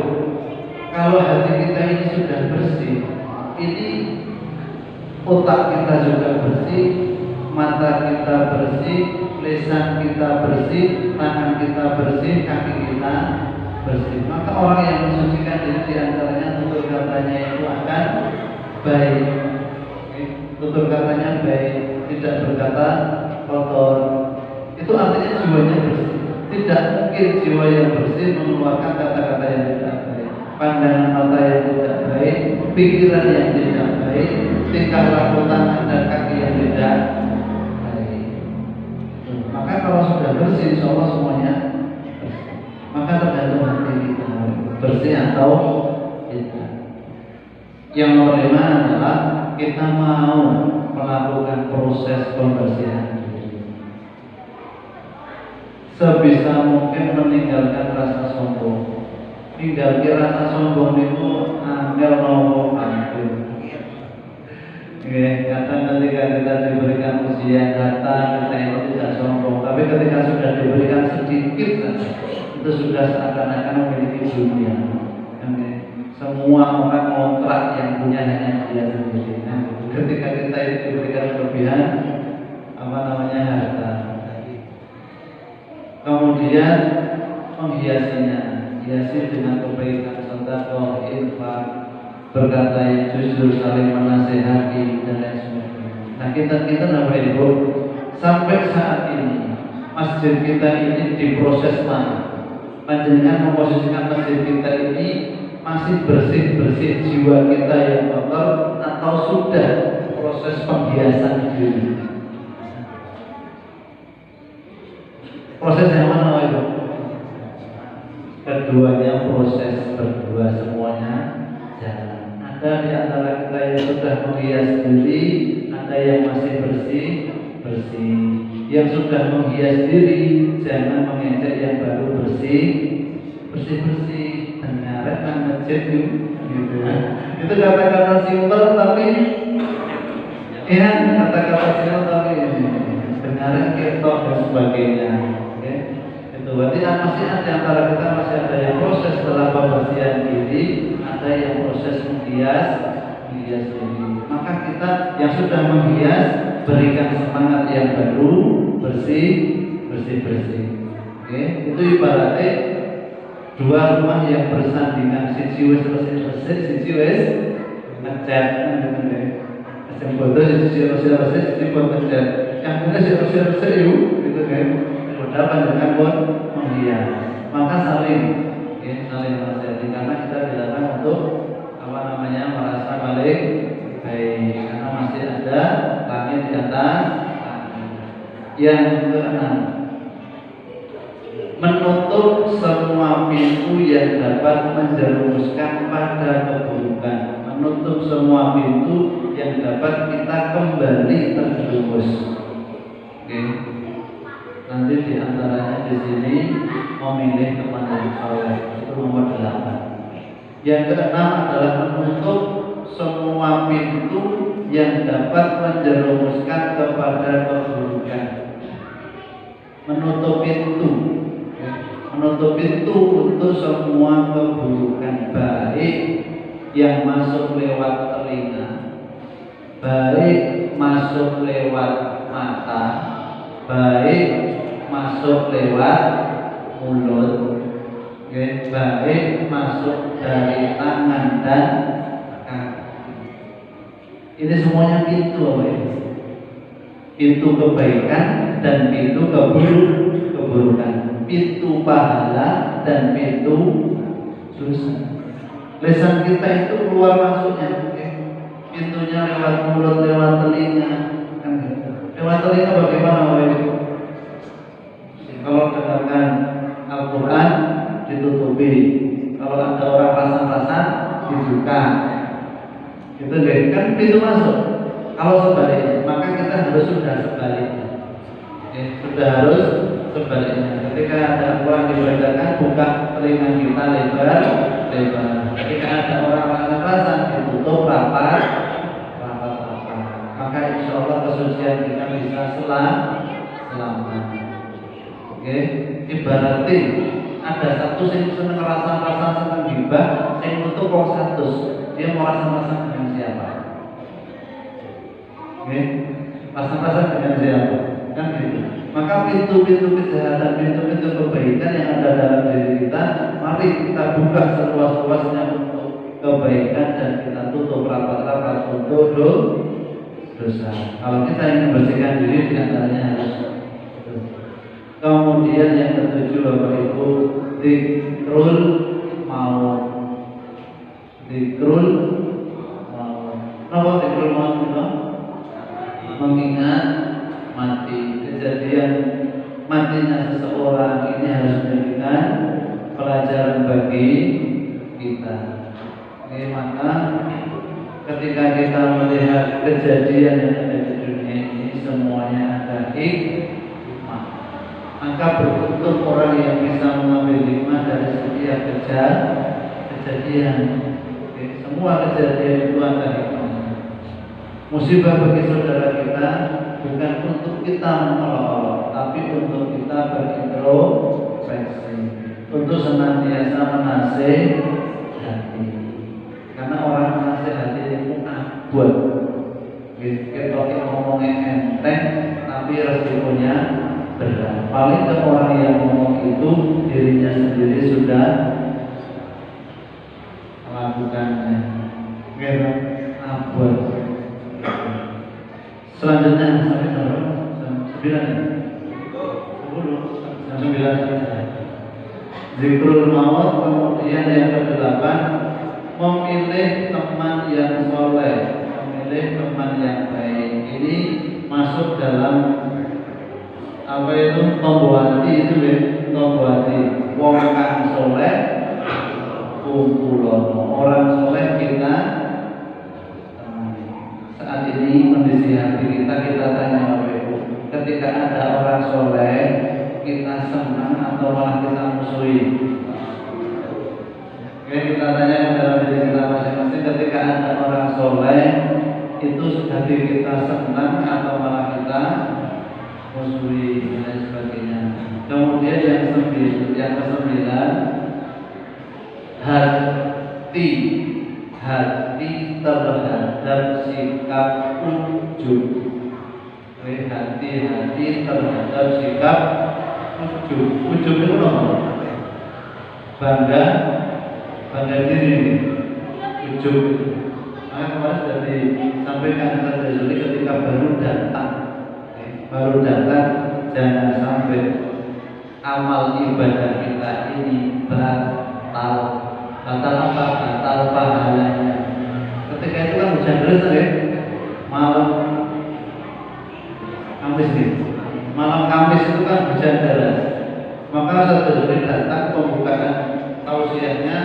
kalau hati kita ini sudah bersih, ini otak kita juga bersih, mata kita bersih, lisan kita bersih, tangan kita bersih, kaki kita bersih. Maka orang yang mensucikan diri di antaranya tutur katanya itu akan baik. Tutur katanya baik, tidak berkata kotor. Itu artinya jiwanya bersih. Tidak mungkin jiwa yang bersih mengeluarkan kata-kata yang tidak baik, pandangan mata yang tidak baik, pikiran yang tidak baik, tingkah laku tangan dan kaki yang tidak baik. Maka kalau sudah bersih, insya Allah semuanya bersih. Maka tergantung hati kita bersih atau tidak. Yang kelima adalah kita mau melakukan proses pembersihan diri. Sebisa mungkin meninggalkan rasa sombong. Tinggalkan rasa sombong itu angel nopo angel. Kadang ketika kita diberikan ujian harta, kita itu tidak sombong. Tapi ketika sudah diberikan sedikit saja, itu sudah seakan-akan memiliki dunia. Semua orang kontrak yang punya hanya dia sendiri. Ketika kita itu diberikan kelebihan, harta. Kemudian menghiasinya, hiasi dengan kebaikan, sedekah, infak, berkata yang jujur, saling menasehati dan lain sebagainya. Nah kita Bapak Ibu, sampai saat ini masjid kita ini diproses mana? Panjenengan memposisikan masjid kita ini masih bersih-bersih jiwa kita yang kotor atau sudah proses penghiasan diri? Proses yang mana Ibu? Keduanya proses berdua, semuanya jalan. Ada di antara kita yang sudah menghias diri, ada ada yang masih bersih. Yang sudah menghias diri, jangan mengejek yang baru bersih. Dengaran kan masjid gitu. Itu kata-kata simpel tapi ya kata-kata simpel tapi dengaran ketok dan sebagainya. Okay? Itu berarti masih ada antara kita masih ada yang proses setelah pembersihan diri, ada yang proses menghias diri. Maka kita yang sudah menghias berikan semangat yang baru, bersih. Okay? Itu ibaratnya dua rumah yang bersandingan, siji wis resik, siji wis ngecat, sing foto siji resik, siji pun ngecat. Yang punya siji resik yuk, gitu kan. Udah panjenengan pun menghias. Maka saling menasihati karena kita dilarang untuk merasa paling baik karena masih ada langit di atas. Yang keenam, menutup semua pintu yang dapat menjerumuskan pada keburukan. Menutup semua pintu yang dapat kita kembali terjerumus. Oke. Nanti diantaranya di sini memilih teman yang soleh, itu nomor 8. Yang keenam adalah menutup semua pintu yang dapat menjerumuskan kepada keburukan. Menutup pintu untuk semua keburukan, baik yang masuk lewat telinga, baik masuk lewat mata, baik masuk lewat mulut, baik masuk dari tangan dan kaki. Ini semuanya pintu apa ya? Pintu kebaikan dan pintu keburukan, pintu pahala dan pintu dosa. Lisan kita itu keluar masuknya, pintunya lewat mulut, lewat telinga, kan gitu. Lewat telinga bagaimana Bapak? Kalau dengarkan Al-Quran ditutupi, kalau ada orang rasan-rasan dibuka, gitu kan pintu masuk. Kalau sebaliknya, maka kita harus sudah sebaliknya. Ketika ada orang diberitakan, buka telinga kita lebar. Ketika ada orang rasa-rasa ditutup rapat. Maka insya Allah kesucian kita bisa selamat. Oke, ibaratnya ada satu yang seneng rasa-rasa seneng gibah, yang nutup kok 100, dia mau rasa-rasa dengan siapa? Oke, rasa-rasa dengan siapa? Kan gitu. Maka pintu-pintu kejahatan, pintu-pintu kebaikan yang ada dalam diri kita, mari kita buka seluas-luasnya untuk kebaikan dan kita tutup rapat-rapat untuk dosa. Kalau kita ingin membersihkan diri, diantaranya harus. Kemudian yang ketujuh Bapak Ibu, zikrul maut. Apa zikrul maut itu? Mengingat mati. Kejadian matinya seseorang ini harus menjadikan pelajaran bagi kita. Oke, maka ketika kita melihat kejadian yang ada di dunia ini semuanya ada hikmah, maka beruntung orang yang bisa mengambil hikmah dari setiap kejadian. Oke, semua kejadian itu ada hikmah. Musibah bagi saudara kita bukan untuk kita menolak Allah, tapi untuk kita berintrospeksi, untuk senantiasa menasehati. Karena orang menasehati itu buat kita ngomongnya enteng, tapi resikonya berat. Paling ke orang yang ngomong itu dirinya sendiri sudah melakukannya. Gitu, buat. Selanjutnya sampai 9 ya? 10 9. Zikrul maut. Kemudian yang ke-8, memilih teman yang soleh, memilih teman yang baik. Ini masuk dalam apa itu? Tomboati itu ya, tomboati. Wong kang soleh kumpulono, orang soleh kita saat ini kondisi hati kita tanya Bapak Ibu, ketika ada orang soleh kita senang atau malah kita musuhi? Oke, kita tanya dalam diri kita masing-masing, ketika ada orang soleh itu hati kita senang atau malah kita musuhi dan sebagainya. Kemudian yang kesembilan, hati terhadap sikap ujub. Hati terhadap sikap ujub. Ujub itu apa? Bangga diri. Ujub. Maka kemarin sudah disampaikan ketika baru datang, jangan sampai amal ibadah kita ini batal apa? Batal pahalanya. Ketika itu kan hujan deras ya, malam Kamis itu kan hujan deras. Maka satu hari datang pembukaan tausiahnya,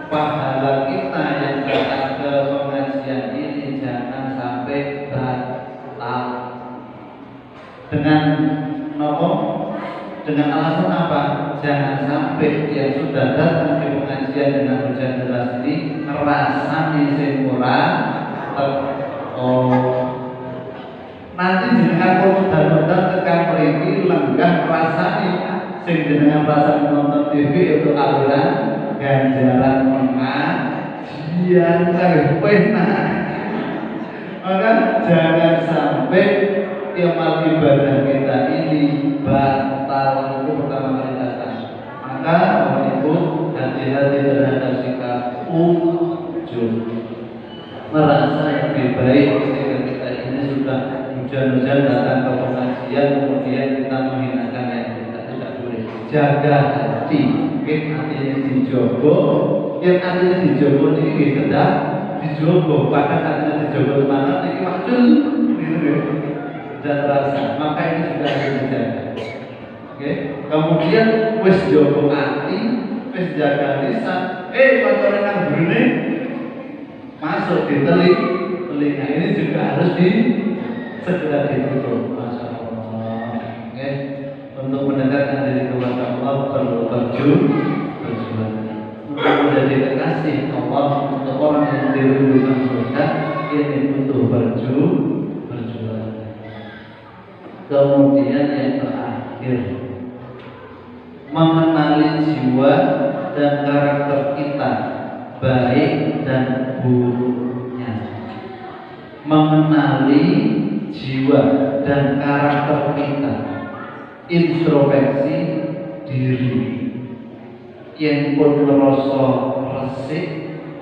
pahala kita yang datang ke pengajian ini jangan sampai batal. Dengan alasan apa? Jangan sampai yang sudah datang di pengajian dengan hujan deras ini ngerasani sing ora nanti jenengan komandan tekan mriki lenggah ngrasani sing jenengan rasani nonton TV itu aliran ganjaran pengajian penak. Maka jangan sampai amal ibadah kita ini batal. Itu pertama kali datang. Maka Bapak Ibu hati-hati terhadap sikap ujub, merasa yang lebih baik ketika kita ini sudah hujan-hujan datang ke pengajian kemudian kita menghinakan yang kita tidak boleh. Jaga hati, hatinya dijogo, yang hatinya dijogo ini kedah dijogo, bahkan hatinya dijogo mana ini macul dan rasa, maka ini juga harus dijaga. Oke, kemudian wis jogo hati, wis jaga lisan, kotoran nang brune masuk di telinga, ini juga harus segera ditutup. Masya Allah. Oke, untuk mendekatkan diri kepada Allah perlu berjuang. Untuk menjadi kekasih Allah, untuk orang yang dirindukan surga, ini butuh berjuang. Kemudian yang terakhir, mengenali jiwa dan karakter kita, baik dan buruknya. Mengenali jiwa dan karakter kita, introspeksi diri. Yang pun ngerasa resik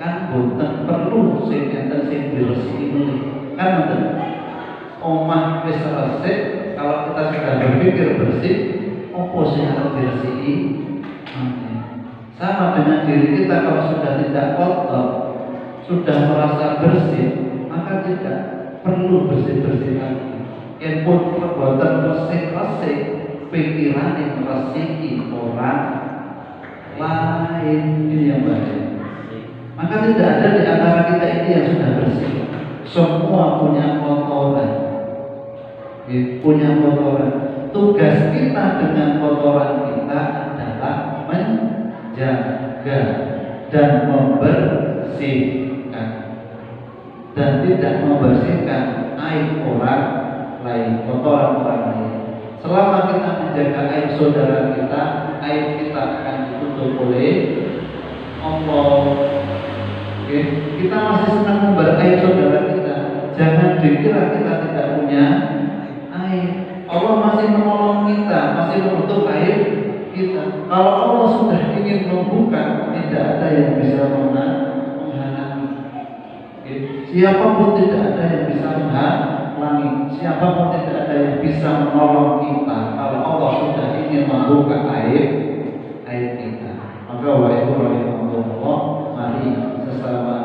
kan boten perlu sing enten sing diresiki meneh. Kan boten. Omah wis resik, kalau kita sudah berpikir bersih, opo sing harus diresiki? Sama dengan diri kita, kalau sudah tidak kotor, sudah merasa bersih, maka tidak perlu bersih-bersih lagi. Yang pun perbuatan resik-resik, pikiran yang meresiki orang lain, ini yang baik. Maka tidak ada di antara kita ini yang sudah bersih. Semua punya kotoran. Tugas kita dengan kotoran kita adalah menjaga dan membersihkan, dan tidak membersihkan aib orang lain, kotoran orang lain. Selama kita menjaga aib saudara kita, aib kita akan ditutup oleh Allah. Kita masih senang membar aib saudara kita, jangan dikira kita tidak punya aib. Allah masih menolong kita, masih menutup aib kita. Kalau Allah sudah ingin membuka, tidak ada yang bisa menghalangi. Siapapun tidak ada yang bisa menghalangi, siapapun tidak ada yang bisa menolong kita. Kalau Allah sudah ingin membuka aib kita, maka wa'alaikumsalam, mari sesama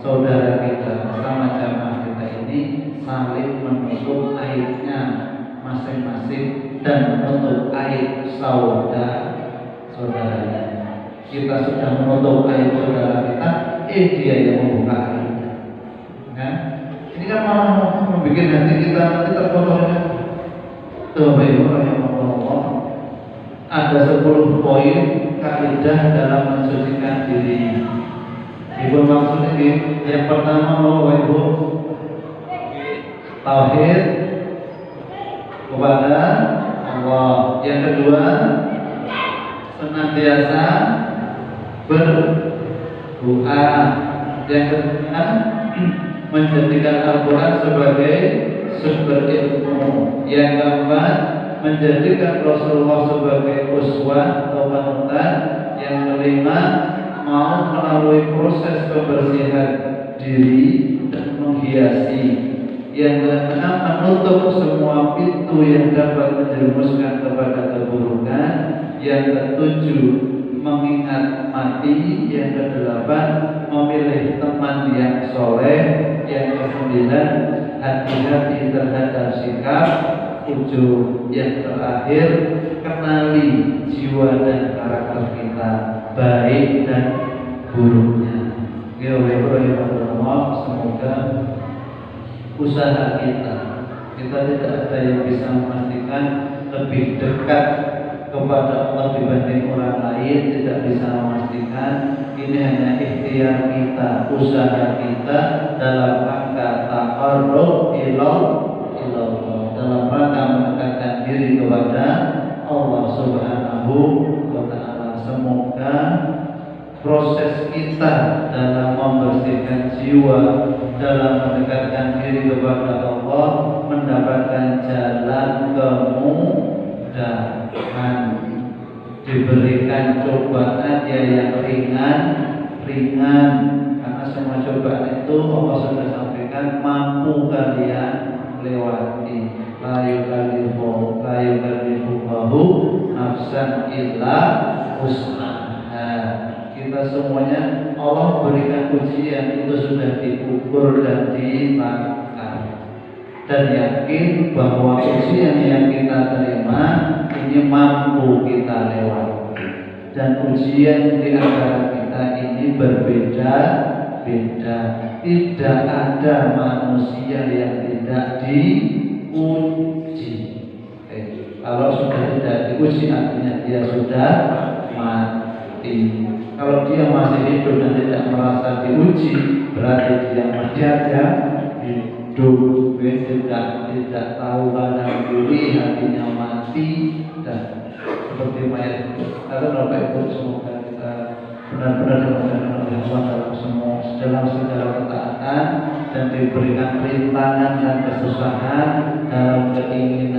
saudara kita, sesama jamaah kita ini saling menutup aibnya masing-masing dan menutup aib saudaranya. Kita sudah menutup aib saudara kita, dia yang membuka aibnya. Nah, ini kan malah membuat hati kita nanti terkotori. Bapak Ibu rahimahullah, ada 10 poin kaidah dalam mensucikan diri. Ibu maksudnya ini, yang pertama Bapak Ibu, tauhid kepada Allah. Yang kedua, senantiasa berdoa. Yang ketiga, menjadikan Al-Quran sebagai sumber ilmu. Yang keempat, menjadikan Rasulullah sebagai uswah atau panutan. Yang kelima, mau melalui proses kebersihan diri dan menghiasi. Yang keenam, menutup semua pintu yang dapat menjerumuskan kepada keburukan. Yang ketujuh, mengingat mati. Yang kedelapan, memilih teman yang soleh. Yang kesembilan, hati-hati terhadap sikap ujub. Yang terakhir, kenali jiwa dan karakter kita, baik dan buruknya. Semoga usaha kita tidak ada yang bisa memastikan lebih dekat kepada Allah dibanding orang lain, tidak bisa memastikan. Ini hanya ikhtiar kita, usaha kita dalam rangka taqarrub ilallah, dalam rangka mendekatkan diri kepada Allah Subhanahu wa Ta'ala. Semoga proses kita dalam membersihkan jiwa, dalam mendekatkan diri kepada Allah, mendapatkan jalan kemudahan, diberikan cobaan yang ringan, karena semua cobaan itu Allah sudah sampaikan mampu kalian lewati. La yukallifu nafsan illa wus'aha. Kita semuanya Allah berikan ujian itu sudah diukur dan ditangkap, dan yakin bahwa ujian yang kita terima ini mampu kita lewati, dan ujian di antara kita ini berbeda-beda. Tidak ada manusia yang tidak diuji. Kalau sudah tidak diuji artinya dia sudah mati. Kalau dia masih hidup dan tidak merasa diuji, berarti dia masih ada hidup. Tidak tahu kadang diri, hatinya mati, dan seperti mayat. Karena Bapak Ibu, semoga kita benar-benar dimuliakan oleh Allah dalam segala ketaatan, dan diberikan rintangan dan kesusahan dalam keinginan